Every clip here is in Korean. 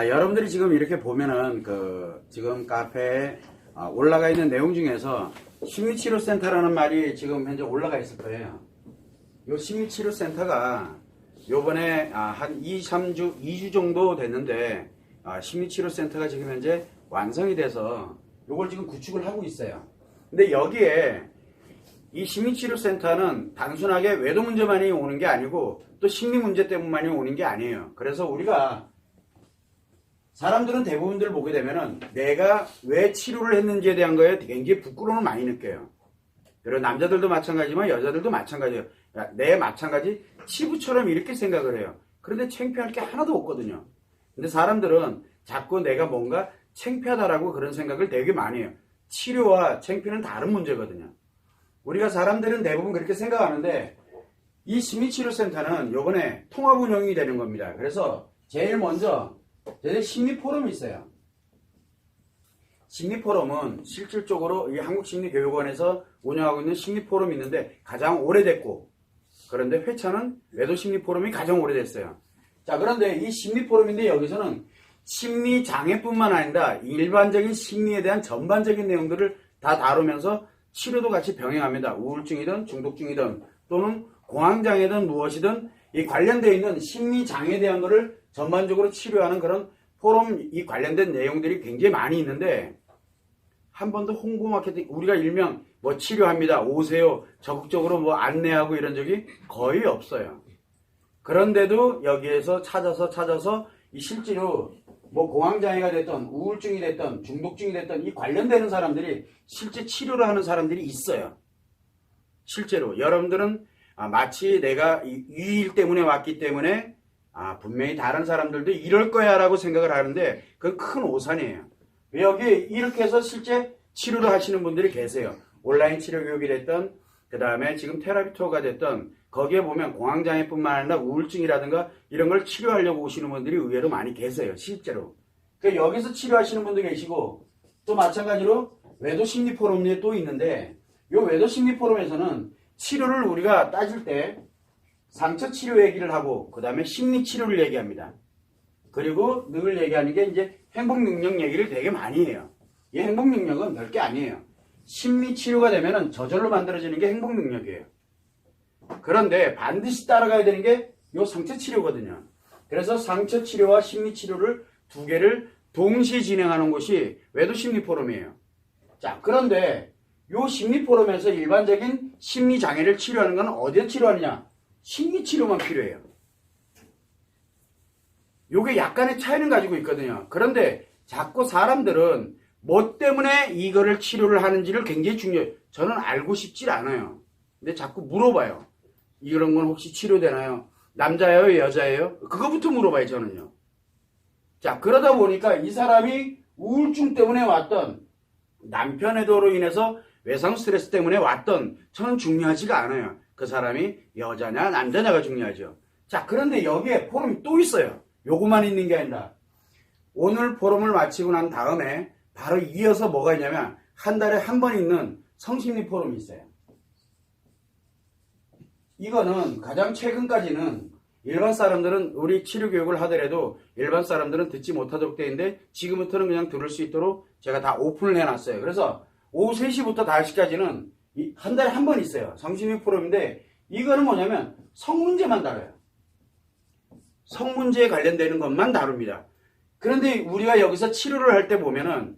여러분들이 지금 이렇게 보면은 지금 카페에 올라가 있는 내용 중에서 심리치료센터라는 말이 지금 현재 올라가 있을 거예요. 이 심리치료센터가 요번에 한 2주 정도 됐는데 심리치료센터가 지금 현재 완성이 돼서 요걸 지금 구축을 하고 있어요. 근데 여기에 이 심리치료센터는 단순하게 외도 문제만이 오는 게 아니고 또 심리 문제 때문만이 오는 게 아니에요. 그래서 우리가 사람들은 대부분들 보게 되면은 내가 왜 치료를 했는지에 대한 거에 굉장히 부끄러움을 많이 느껴요. 그리고 남자들도 마찬가지지만 여자들도 마찬가지예요. 내 마찬가지 치부처럼 이렇게 생각을 해요. 그런데 창피할 게 하나도 없거든요. 근데 사람들은 자꾸 내가 뭔가 창피하다라고 그런 생각을 되게 많이 해요. 치료와 창피는 다른 문제거든요. 우리가 사람들은 대부분 그렇게 생각하는데 이 심리치료센터는 요번에 통합 운영이 되는 겁니다. 그래서 제일 먼저 저희 심리포럼이 있어요. 심리포럼은 실질적으로 이 한국심리교육원에서 운영하고 있는 심리포럼이 있는데 가장 오래됐고, 그런데 회차는 외도심리포럼이 가장 오래됐어요. 자, 그런데 이 심리포럼인데 여기서는 심리장애뿐만 아니라 일반적인 심리에 대한 전반적인 내용들을 다 다루면서 치료도 같이 병행합니다. 우울증이든 중독증이든 또는 공황장애든 무엇이든 이 관련되어 있는 심리장애에 대한 것을 전반적으로 치료하는 그런 포럼, 이 관련된 내용들이 굉장히 많이 있는데 한 번도 홍보 마케팅, 우리가 일명 뭐 치료합니다, 오세요, 적극적으로 뭐 안내하고 이런 적이 거의 없어요. 그런데도 여기에서 찾아서 이 실제로 뭐 공황장애가 됐던 우울증이 됐던 중독증이 됐던 이 관련되는 사람들이 실제 치료를 하는 사람들이 있어요. 실제로 여러분들은 마치 내가 이 일 때문에 왔기 때문에 분명히 다른 사람들도 이럴 거야 라고 생각을 하는데 그건 큰 오산이에요. 여기 이렇게 해서 실제 치료를 하시는 분들이 계세요. 온라인 치료 교육이 됐던, 그 다음에 지금 테라피 투어가 됐던, 거기에 보면 공황장애뿐만 아니라 우울증이라든가 이런 걸 치료하려고 오시는 분들이 의외로 많이 계세요. 실제로. 그러니까 여기서 치료하시는 분도 계시고 또 마찬가지로 외도심리 포럼이 또 있는데 이 외도심리 포럼에서는 치료를 우리가 따질 때 상처 치료 얘기를 하고 그 다음에 심리 치료를 얘기합니다. 그리고 늘 얘기하는 게 이제 행복 능력 얘기를 되게 많이 해요. 이 행복 능력은 별게 아니에요. 심리 치료가 되면은 저절로 만들어지는 게 행복 능력이에요. 그런데 반드시 따라가야 되는 게 이 상처 치료거든요. 그래서 상처 치료와 심리 치료를 두 개를 동시에 진행하는 곳이 외도심리 포럼이에요. 자, 그런데 이 심리 포럼에서 일반적인 심리 장애를 치료하는 건 어디에 치료하느냐? 심리 치료만 필요해요. 요게 약간의 차이는 가지고 있거든요. 그런데 자꾸 사람들은 뭐 때문에 이거를 치료를 하는지를 굉장히 중요해요. 저는 알고 싶질 않아요. 근데 자꾸 물어봐요. 이런 건 혹시 치료되나요? 남자예요? 여자예요? 그거부터 물어봐요, 저는요. 자, 그러다 보니까 이 사람이 우울증 때문에 왔던, 남편의 도로 인해서 외상 스트레스 때문에 왔던, 저는 중요하지가 않아요. 그 사람이 여자냐 남자냐가 중요하죠. 자, 그런데 여기에 포럼이 또 있어요. 요것만 있는 게 아니라 오늘 포럼을 마치고 난 다음에 바로 이어서 뭐가 있냐면 한 달에 한 번 있는 성심리 포럼이 있어요. 이거는 가장 최근까지는 일반 사람들은 우리 치료 교육을 하더라도 일반 사람들은 듣지 못하도록 되어 있는데 지금부터는 그냥 들을 수 있도록 제가 다 오픈을 해놨어요. 그래서 오후 3시부터 5시까지는 한 달에 한 번 있어요. 성심리 포럼인데 이거는 뭐냐면 성문제만 다뤄요. 성문제에 관련되는 것만 다룹니다. 그런데 우리가 여기서 치료를 할 때 보면은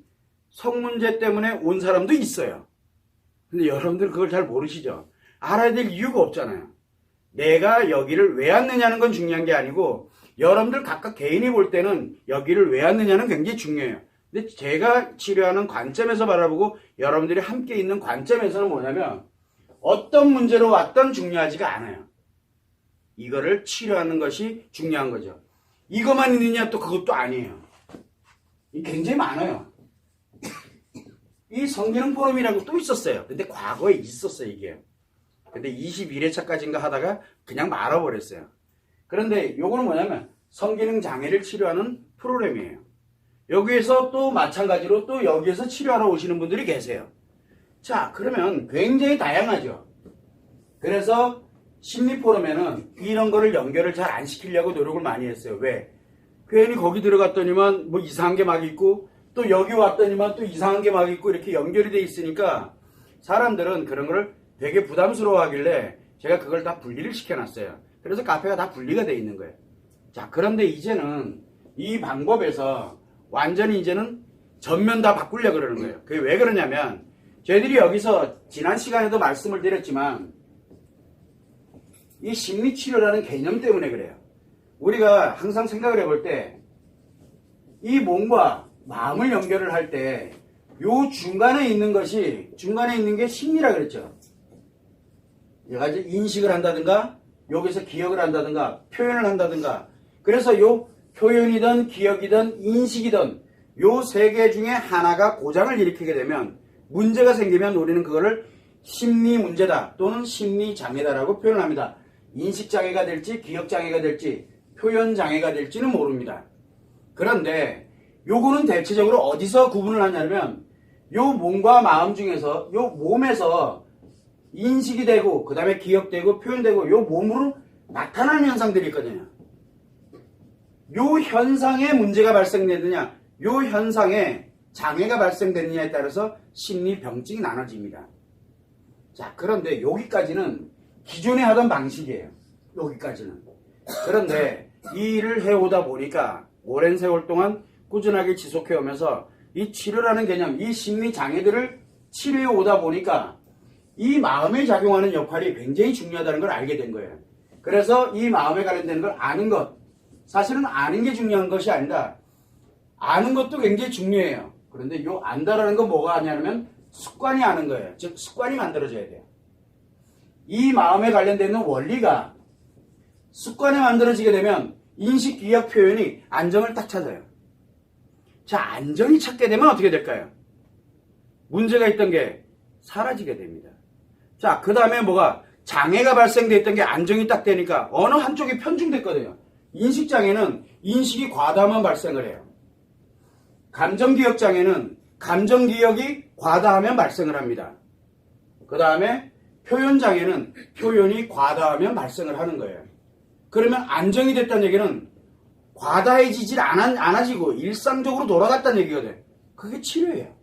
성문제 때문에 온 사람도 있어요. 근데 여러분들 그걸 잘 모르시죠? 알아야 될 이유가 없잖아요. 내가 여기를 왜 왔느냐는 건 중요한 게 아니고 여러분들 각각 개인이 볼 때는 여기를 왜 왔느냐는 굉장히 중요해요. 근데 제가 치료하는 관점에서 바라보고 여러분들이 함께 있는 관점에서는 뭐냐면 어떤 문제로 왔던 중요하지가 않아요. 이거를 치료하는 것이 중요한 거죠. 이것만 있느냐 또 그것도 아니에요. 굉장히 많아요. 이 성기능 포럼이라고 또 있었어요. 근데 과거에 있었어요, 이게. 근데 21회차까지인가 하다가 그냥 말아버렸어요. 그런데 요거는 뭐냐면 성기능 장애를 치료하는 프로그램이에요. 여기에서 또 마찬가지로 또 여기에서 치료하러 오시는 분들이 계세요. 자, 그러면 굉장히 다양하죠. 그래서 심리 포럼에는 이런 거를 연결을 잘 안 시키려고 노력을 많이 했어요. 왜? 괜히 거기 들어갔더니만 뭐 이상한 게 막 있고 또 여기 왔더니만 또 이상한 게 막 있고 이렇게 연결이 돼 있으니까 사람들은 그런 걸 되게 부담스러워 하길래 제가 그걸 다 분리를 시켜놨어요. 그래서 카페가 다 분리가 돼 있는 거예요. 자, 그런데 이제는 이 방법에서 완전히 이제는 전면 다 바꾸려고 그러는 거예요. 그게 왜 그러냐면 저희들이 여기서 지난 시간에도 말씀을 드렸지만 이 심리치료라는 개념 때문에 그래요. 우리가 항상 생각을 해볼 때 이 몸과 마음을 연결을 할 때 요 중간에 있는 게 심리라 그랬죠. 여러 가지 인식을 한다든가 여기서 기억을 한다든가 표현을 한다든가 그래서 요 표현이든 기억이든 인식이든 요 세 개 중에 하나가 고장을 일으키게 되면 문제가 생기면 우리는 그거를 심리 문제다 또는 심리 장애다라고 표현을 합니다. 인식 장애가 될지 기억 장애가 될지 표현 장애가 될지는 모릅니다. 그런데 요거는 대체적으로 어디서 구분을 하냐면 요 몸과 마음 중에서 요 몸에서 인식이 되고 그 다음에 기억되고 표현되고 요 몸으로 나타나는 현상들이 있거든요. 요 현상에 문제가 발생되느냐 요 현상에 장애가 발생되느냐에 따라서 심리병증이 나눠집니다. 자, 그런데 여기까지는 기존에 하던 방식이에요. 여기까지는. 그런데 이 일을 해오다 보니까 오랜 세월 동안 꾸준하게 지속해오면서 이 치료라는 개념, 이 심리장애들을 치료해오다 보니까 이 마음에 작용하는 역할이 굉장히 중요하다는 걸 알게 된 거예요. 그래서 이 마음에 관련된 걸 아는 것, 사실은 아는 게 중요한 것이 아니라 아는 것도 굉장히 중요해요. 그런데 요 안다라는 건 뭐가 하냐면 습관이 아는 거예요. 즉 습관이 만들어져야 돼요. 이 마음에 관련되는 원리가 습관이 만들어지게 되면 인식, 기억, 표현이 안정을 딱 찾아요. 자, 안정이 찾게 되면 어떻게 될까요? 문제가 있던 게 사라지게 됩니다. 자, 그 다음에 뭐가 장애가 발생됐던 게 안정이 딱 되니까 어느 한쪽이 편중됐거든요. 인식장애는 인식이 과다하면 발생을 해요. 감정기억장애는 감정기억이 과다하면 발생을 합니다. 그 다음에 표현장애는 표현이 과다하면 발생을 하는 거예요. 그러면 안정이 됐다는 얘기는 과다해지질 않아지고 일상적으로 돌아갔다는 얘기거든요. 그게 치료예요.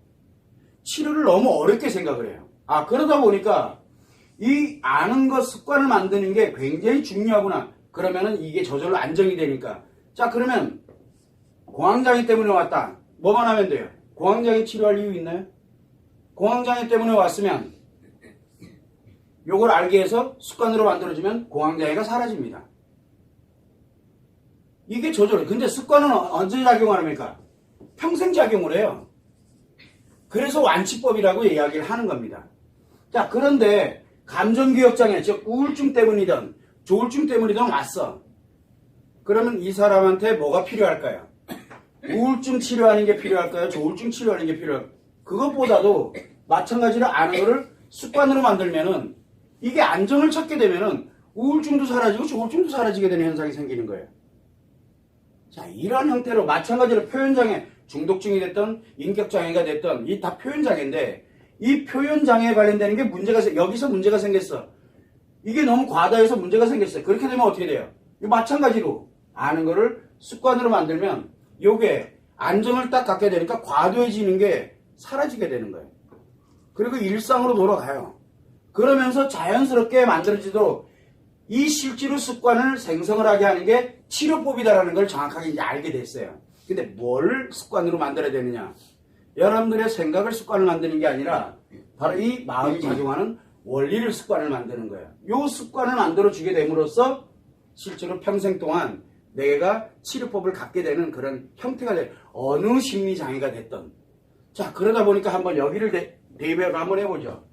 치료를 너무 어렵게 생각을 해요. 아, 그러다 보니까 이 아는 것 습관을 만드는 게 굉장히 중요하구나. 그러면은 이게 저절로 안정이 되니까. 자, 그러면 공황장애 때문에 왔다. 뭐만 하면 돼요? 공황장애 치료할 이유 있나요? 공황장애 때문에 왔으면 요걸 알게 해서 습관으로 만들어주면 공황장애가 사라집니다. 이게 저절로. 근데 습관은 언제 작용하랍니까? 평생 작용을 해요. 그래서 완치법이라고 이야기를 하는 겁니다. 자, 그런데 감정기억장애, 즉 우울증 때문이든 조울증 때문이든 왔어. 그러면 이 사람한테 뭐가 필요할까요? 우울증 치료하는 게 필요할까요? 조울증 치료하는 게 필요할까요? 그것보다도 마찬가지로 아는 거를 습관으로 만들면은 이게 안정을 찾게 되면은 우울증도 사라지고 조울증도 사라지게 되는 현상이 생기는 거예요. 자, 이런 형태로 마찬가지로 표현장애, 중독증이 됐던 인격장애가 됐던 이 다 표현장애인데 이 표현장애에 관련되는 게 여기서 문제가 생겼어. 이게 너무 과다해서 문제가 생겼어요. 그렇게 되면 어떻게 돼요? 마찬가지로 아는 거를 습관으로 만들면 요게 안정을 딱 갖게 되니까 과도해지는 게 사라지게 되는 거예요. 그리고 일상으로 돌아가요. 그러면서 자연스럽게 만들어지도록 이 실제로 습관을 생성을 하게 하는 게 치료법이다라는 걸 정확하게 이제 알게 됐어요. 근데 뭘 습관으로 만들어야 되느냐? 여러분들의 생각을 습관을 만드는 게 아니라 바로 이 마음이 작용하는 원리를 습관을 만드는 거예요. 이 습관을 만들어주게 됨으로써 실제로 평생 동안 내가 치료법을 갖게 되는 그런 형태가 돼요. 어느 심리장애가 됐던. 자, 그러다 보니까 한번 여기를 대입을 한번 해보죠.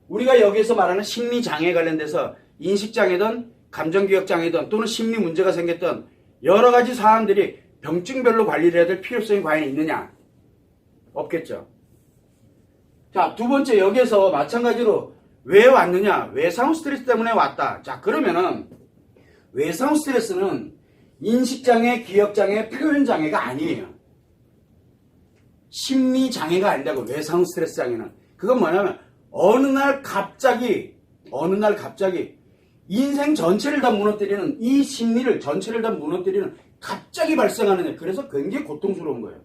우리가 여기에서 말하는 심리장애에 관련돼서 인식장애든 감정기억장애든 또는 심리 문제가 생겼던 여러 가지 사안들이 병증별로 관리를 해야 될 필요성이 과연 있느냐? 없겠죠. 자, 두 번째 여기에서 마찬가지로 왜 왔느냐? 외상 스트레스 때문에 왔다. 자, 그러면은 외상 스트레스는 인식장애, 기억장애, 표현장애가 아니에요. 심리장애가 아니라고. 외상 스트레스 장애는. 그건 뭐냐면 어느 날 갑자기 인생 전체를 다 무너뜨리는 이 심리를 전체를 다 무너뜨리는 갑자기 발생하는 애. 그래서 굉장히 고통스러운 거예요.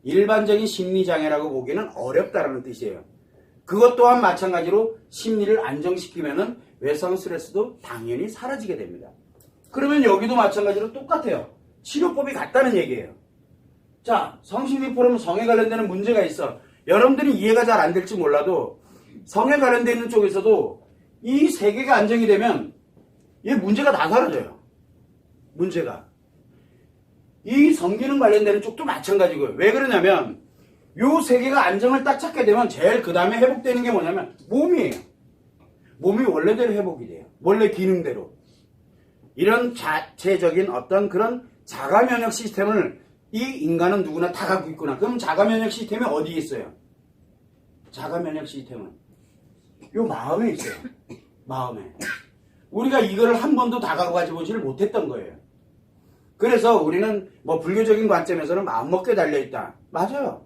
일반적인 심리장애라고 보기는 어렵다라는 뜻이에요. 그것 또한 마찬가지로 심리를 안정시키면은 외상 스트레스도 당연히 사라지게 됩니다. 그러면 여기도 마찬가지로 똑같아요. 치료법이 같다는 얘기예요. 자, 성심리 포럼 성에 관련되는 문제가 있어. 여러분들이 이해가 잘 안 될지 몰라도 성에 관련되어 있는 쪽에서도 이 세 개가 안정이 되면 이 문제가 다 사라져요. 문제가. 이 성기능 관련되는 쪽도 마찬가지고요. 왜 그러냐면 요 세 개가 안정을 딱 찾게 되면 제일 그 다음에 회복되는 게 뭐냐면 몸이에요. 몸이 원래대로 회복이 돼요. 원래 기능대로. 이런 자체적인 어떤 그런 자가 면역 시스템을 이 인간은 누구나 다 갖고 있구나. 그럼 자가 면역 시스템이 어디에 있어요? 자가 면역 시스템은 요 마음에 있어요. 마음에. 우리가 이거를 한 번도 다 가지고지를 못했던 거예요. 그래서 우리는 뭐 불교적인 관점에서는 마음먹기에 달려있다. 맞아요.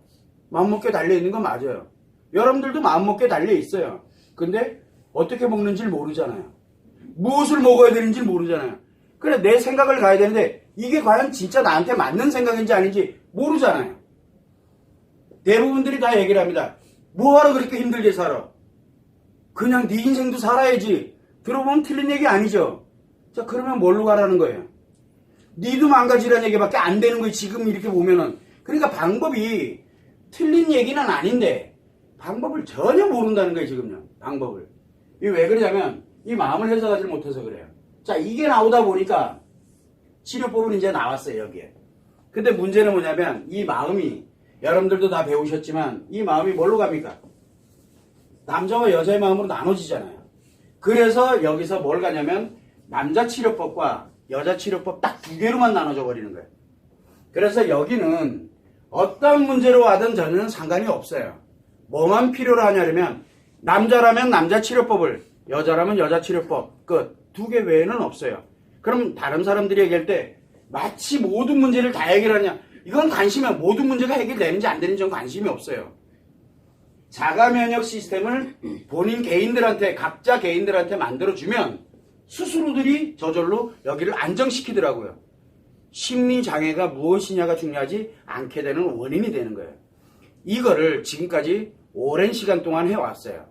마음먹기에 달려있는 건 맞아요. 여러분들도 마음먹기에 달려있어요. 근데 어떻게 먹는지를 모르잖아요. 무엇을 먹어야 되는지 모르잖아요. 그래 내 생각을 가야 되는데 이게 과연 진짜 나한테 맞는 생각인지 아닌지 모르잖아요. 대부분들이 다 얘기를 합니다. 뭐하러 그렇게 힘들게 살아? 그냥 네 인생도 살아야지. 들어보면 틀린 얘기 아니죠. 자 그러면 뭘로 가라는 거예요? 니도 망가지라는 얘기밖에 안 되는 거예요. 지금 이렇게 보면은. 그러니까 방법이 틀린 얘기는 아닌데 방법을 전혀 모른다는 거예요. 지금요. 방법을. 이게 왜 그러냐면 이 마음을 해석하지 못해서 그래요. 자 이게 나오다 보니까 치료법은 이제 나왔어요. 여기에. 근데 문제는 뭐냐면 이 마음이 여러분들도 다 배우셨지만 이 마음이 뭘로 갑니까? 남자와 여자의 마음으로 나눠지잖아요. 그래서 여기서 뭘 가냐면 남자 치료법과 여자 치료법 딱 두 개로만 나눠져 버리는 거예요. 그래서 여기는 어떤 문제로 와든 저는 상관이 없어요. 뭐만 필요로 하냐면 남자라면 남자 치료법을 여자라면 여자 치료법 끝. 두 개 외에는 없어요. 그럼 다른 사람들이 얘기할 때 마치 모든 문제를 다 해결하냐 이건 관심이 모든 문제가 해결되는지 안 되는지 관심이 없어요. 자가 면역 시스템을 본인 개인들한테 각자 개인들한테 만들어주면 스스로들이 저절로 여기를 안정시키더라고요. 심리장애가 무엇이냐가 중요하지 않게 되는 원인이 되는 거예요. 이거를 지금까지 오랜 시간 동안 해왔어요.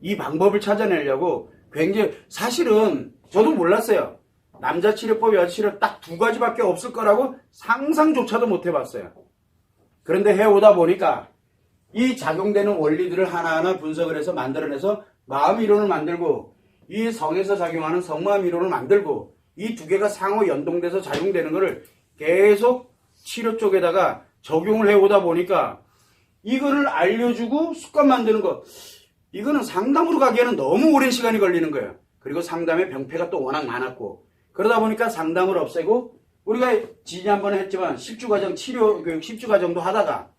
이 방법을 찾아내려고 굉장히 사실은 저도 몰랐어요. 남자 치료법, 여자 치료 딱 두 가지밖에 없을 거라고 상상조차도 못 해봤어요. 그런데 해오다 보니까 이 작용되는 원리들을 하나하나 분석을 해서 만들어내서 마음 이론을 만들고 이 성에서 작용하는 성마음 이론을 만들고 이 두 개가 상호 연동돼서 작용되는 것을 계속 치료 쪽에다가 적용을 해오다 보니까 이거를 알려주고 습관 만드는 거 이거는 상담으로 가기에는 너무 오랜 시간이 걸리는 거예요. 그리고 상담의 병폐가 또 워낙 많았고 그러다 보니까 상담을 없애고 우리가 지난번에 했지만 10주 과정 치료 교육 10주 과정도 하다가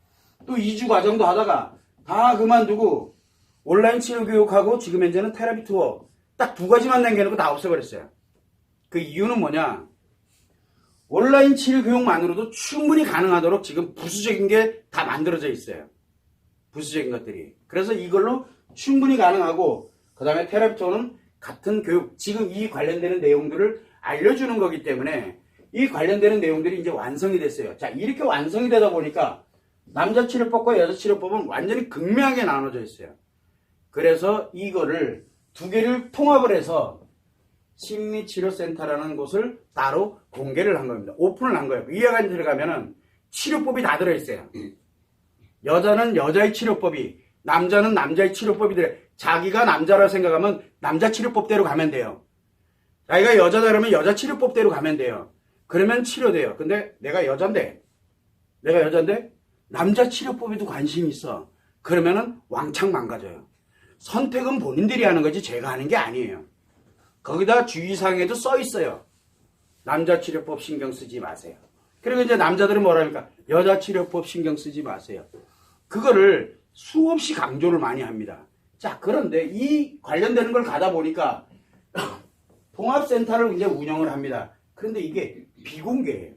또 2주 과정도 하다가 다 그만두고 온라인 치료 교육하고 지금 현재는 테라피 투어 딱 두 가지만 남겨놓고 다 없애버렸어요. 그 이유는 뭐냐? 온라인 치료 교육만으로도 충분히 가능하도록 지금 부수적인 게 다 만들어져 있어요. 부수적인 것들이. 그래서 이걸로 충분히 가능하고 그 다음에 테라피 투어는 같은 교육, 지금 이 관련되는 내용들을 알려주는 거기 때문에 이 관련되는 내용들이 이제 완성이 됐어요. 자, 이렇게 완성이 되다 보니까 남자 치료법과 여자 치료법은 완전히 극명하게 나눠져 있어요. 그래서 이거를 두 개를 통합을 해서 심리치료센터라는 곳을 따로 공개를 한 겁니다. 오픈을 한 거예요. 이해가 들어가면은 치료법이 다 들어있어요. 여자는 여자의 치료법이, 남자는 남자의 치료법이 들어요. 자기가 남자라 생각하면 남자 치료법대로 가면 돼요. 자기가 여자다 그러면 여자 치료법대로 가면 돼요. 그러면 치료돼요. 근데 내가 여잔데 남자 치료법에도 관심이 있어. 그러면은 왕창 망가져요. 선택은 본인들이 하는 거지 제가 하는 게 아니에요. 거기다 주의사항에도 써 있어요. 남자 치료법 신경 쓰지 마세요. 그리고 이제 남자들은 뭐랍니까? 여자 치료법 신경 쓰지 마세요. 그거를 수없이 강조를 많이 합니다. 자, 그런데 이 관련되는 걸 가다 보니까 통합센터를 이제 운영을 합니다. 그런데 이게 비공개예요.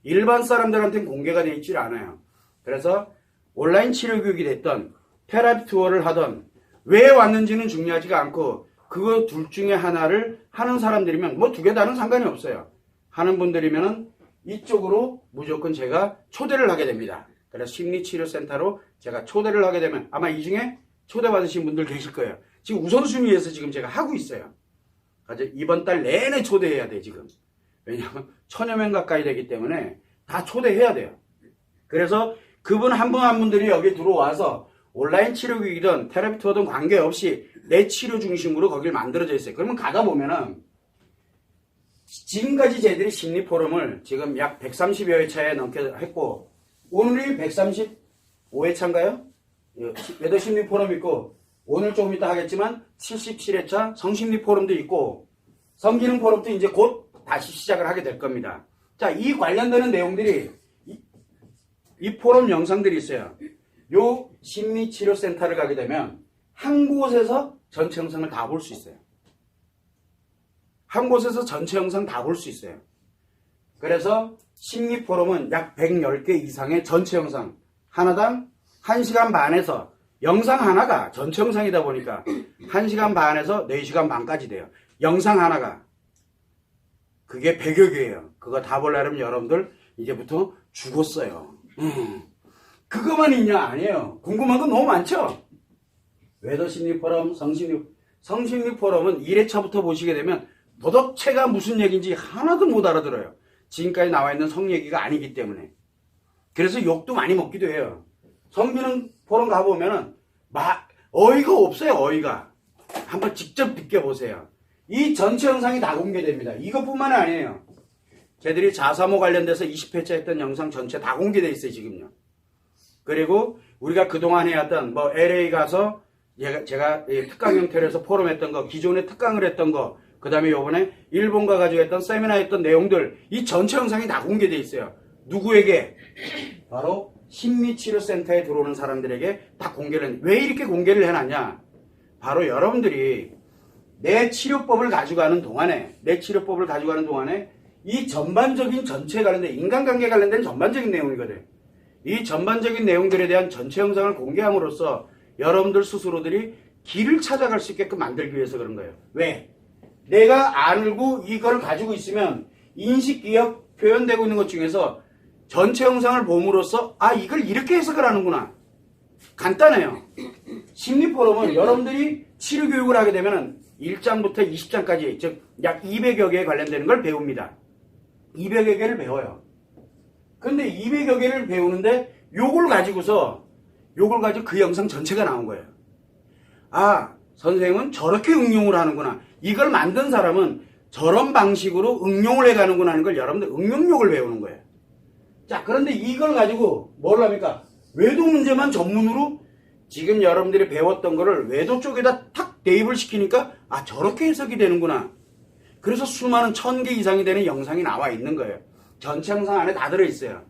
일반 사람들한테는 공개가 되어 있질 않아요. 그래서 온라인 치료 교육이 됐던 테라피 투어를 하던 왜 왔는지는 중요하지가 않고 그거 둘 중에 하나를 하는 사람들이면 뭐 두 개 다는 상관이 없어요. 하는 분들이면은 이쪽으로 무조건 제가 초대를 하게 됩니다. 그래서 심리치료센터로 제가 초대를 하게 되면 아마 이 중에 초대받으신 분들 계실 거예요. 지금 우선순위에서 지금 제가 하고 있어요. 그래서 이번 달 내내 초대해야 돼, 지금. 왜냐하면 1000여 명 가까이 되기 때문에 다 초대해야 돼요. 그래서 그분 한 분 한 분들이 여기 들어와서 온라인 치료기이든 테라피 투어든 관계없이 내 치료 중심으로 거길 만들어져 있어요. 그러면 가다 보면은 지금까지 저희들이 심리 포럼을 지금 약 130여 회차에 넘게 했고 오늘이 135회차인가요? 외도 심리 포럼 있고 오늘 조금 이따 하겠지만 77회차 성심리 포럼도 있고 성기능 포럼도 이제 곧 다시 시작을 하게 될 겁니다. 자, 이 관련되는 내용들이 이 포럼 영상들이 있어요. 요 심리치료센터를 가게 되면 한 곳에서 전체 영상을 다 볼 수 있어요. 한 곳에서 전체 영상 다 볼 수 있어요. 그래서 심리 포럼은 약 110개 이상의 전체 영상 하나당 1시간 반에서 영상 하나가 전체 영상이다 보니까 1시간 반에서 4시간 반까지 돼요. 영상 하나가. 그게 100여 개예요. 그거 다 보려면 여러분들 이제부터 죽었어요. 그거만 있냐? 아니에요. 궁금한 건 너무 많죠? 외도심리 포럼, 성심리 포럼은 1회차부터 보시게 되면 도덕체가 무슨 얘기인지 하나도 못 알아들어요. 지금까지 나와 있는 성 얘기가 아니기 때문에. 그래서 욕도 많이 먹기도 해요. 성기능 포럼 가보면은 어이가 없어요. 어이가. 한번 직접 느껴보세요. 이 전체 영상이 다 공개됩니다. 이것뿐만 아니에요. 쟤들이 자사모 관련돼서 20회차 했던 영상 전체 다 공개돼 있어요. 지금요. 그리고 우리가 그동안 해왔던 뭐 LA 가서 제가 특강 형태로 해서 포럼 했던 거, 기존에 특강을 했던 거, 그 다음에 요번에 일본 가가지고 했던 세미나 했던 내용들, 이 전체 영상이 다 공개돼 있어요. 누구에게? 바로 심리치료센터에 들어오는 사람들에게 다 공개를. 왜 이렇게 공개를 해놨냐? 바로 여러분들이 내 치료법을 가져가는 동안에 이 전반적인 전체에 관련된 인간관계에 관련된 전반적인 내용이거든. 이 전반적인 내용들에 대한 전체 영상을 공개함으로써 여러분들 스스로들이 길을 찾아갈 수 있게끔 만들기 위해서 그런 거예요. 왜? 내가 알고 이걸 가지고 있으면 인식, 기억, 표현되고 있는 것 중에서 전체 영상을 봄으로써 이걸 이렇게 해석을 하는구나. 간단해요. 심리 포럼은 여러분들이 치료 교육을 하게 되면 1장부터 20장까지 즉 약 200여 개에 관련되는 걸 배웁니다. 200여 개를 배워요. 근데 200여 개를 배우는데 요걸 가지고 그 영상 전체가 나온 거예요. 선생님은 저렇게 응용을 하는구나. 이걸 만든 사람은 저런 방식으로 응용을 해가는구나 하는 걸 여러분들 응용력을 배우는 거예요. 자, 그런데 이걸 가지고 뭘 합니까? 외도 문제만 전문으로 지금 여러분들이 배웠던 거를 외도 쪽에다 탁 대입을 시키니까 저렇게 해석이 되는구나. 그래서 수많은 1000개 이상이 되는 영상이 나와 있는 거예요. 전체 영상 안에 다 들어있어요.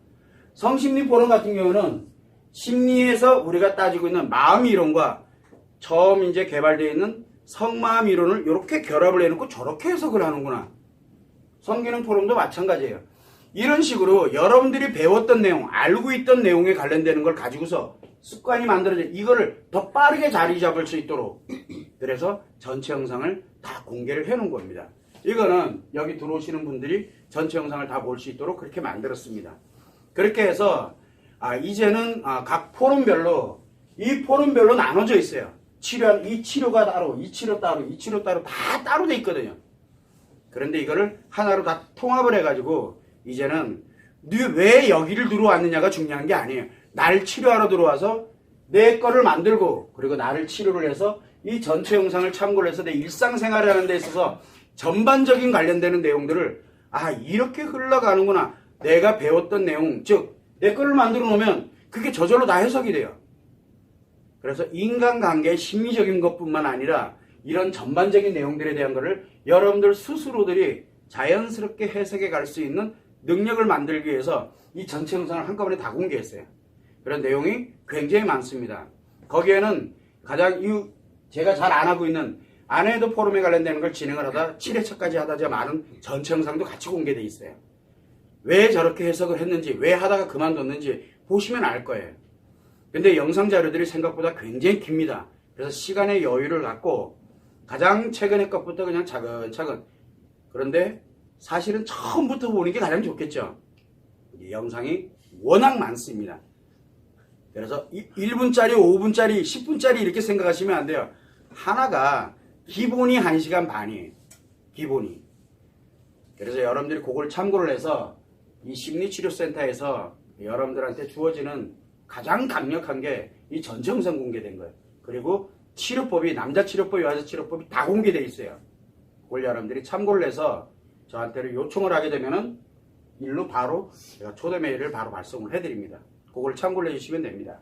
성심리 포럼 같은 경우는 심리에서 우리가 따지고 있는 마음 이론과 처음 이제 개발되어 있는 성마음 이론을 이렇게 결합을 해놓고 저렇게 해석을 하는구나. 성기능 포럼도 마찬가지예요. 이런 식으로 여러분들이 배웠던 내용, 알고 있던 내용에 관련되는 걸 가지고서 습관이 만들어져 이거를 더 빠르게 자리 잡을 수 있도록 그래서 전체 영상을 다 공개를 해놓은 겁니다. 이거는 여기 들어오시는 분들이 전체 영상을 다 볼 수 있도록 그렇게 만들었습니다. 그렇게 해서 이제는 각 포럼별로 이 포럼별로 나눠져 있어요. 이 치료가 따로, 이 치료 따로, 이 치료 따로 다 따로 돼 있거든요. 그런데 이거를 하나로 다 통합을 해가지고 이제는 왜 여기를 들어왔느냐가 중요한 게 아니에요. 나를 치료하러 들어와서 내 거를 만들고 그리고 나를 치료를 해서 이 전체 영상을 참고를 해서 내 일상생활을 하는 데 있어서 전반적인 관련되는 내용들을 이렇게 흘러가는구나. 내가 배웠던 내용, 즉 내 거를 만들어 놓으면 그게 저절로 다 해석이 돼요. 그래서 인간관계의 심리적인 것뿐만 아니라 이런 전반적인 내용들에 대한 거를 여러분들 스스로들이 자연스럽게 해석해 갈 수 있는 능력을 만들기 위해서 이 전체 영상을 한꺼번에 다 공개했어요. 그런 내용이 굉장히 많습니다. 거기에는 가장 제가 잘 안 하고 있는 아내도 포럼에 관련되는 걸 진행을 하다 7회차까지 하다 많은 전체 영상도 같이 공개되어 있어요. 왜 저렇게 해석을 했는지, 왜 하다가 그만뒀는지 보시면 알 거예요. 근데 영상 자료들이 생각보다 굉장히 깁니다. 그래서 시간의 여유를 갖고 가장 최근의 것부터 그냥 차근차근. 그런데 사실은 처음부터 보는 게 가장 좋겠죠. 영상이 워낙 많습니다. 그래서 1분짜리, 5분짜리, 10분짜리 이렇게 생각하시면 안 돼요. 하나가 기본이 1시간 반이에요. 기본이. 그래서 여러분들이 그걸 참고를 해서 이 심리치료센터에서 여러분들한테 주어지는 가장 강력한 게 이 전체 영상 공개된 거예요. 그리고 치료법이 남자 치료법, 여자 치료법이 다 공개되어 있어요. 그걸 여러분들이 참고를 해서 저한테를 요청을 하게 되면은 일로 바로 제가 초대 메일을 바로 발송을 해드립니다. 그걸 참고를 해주시면 됩니다.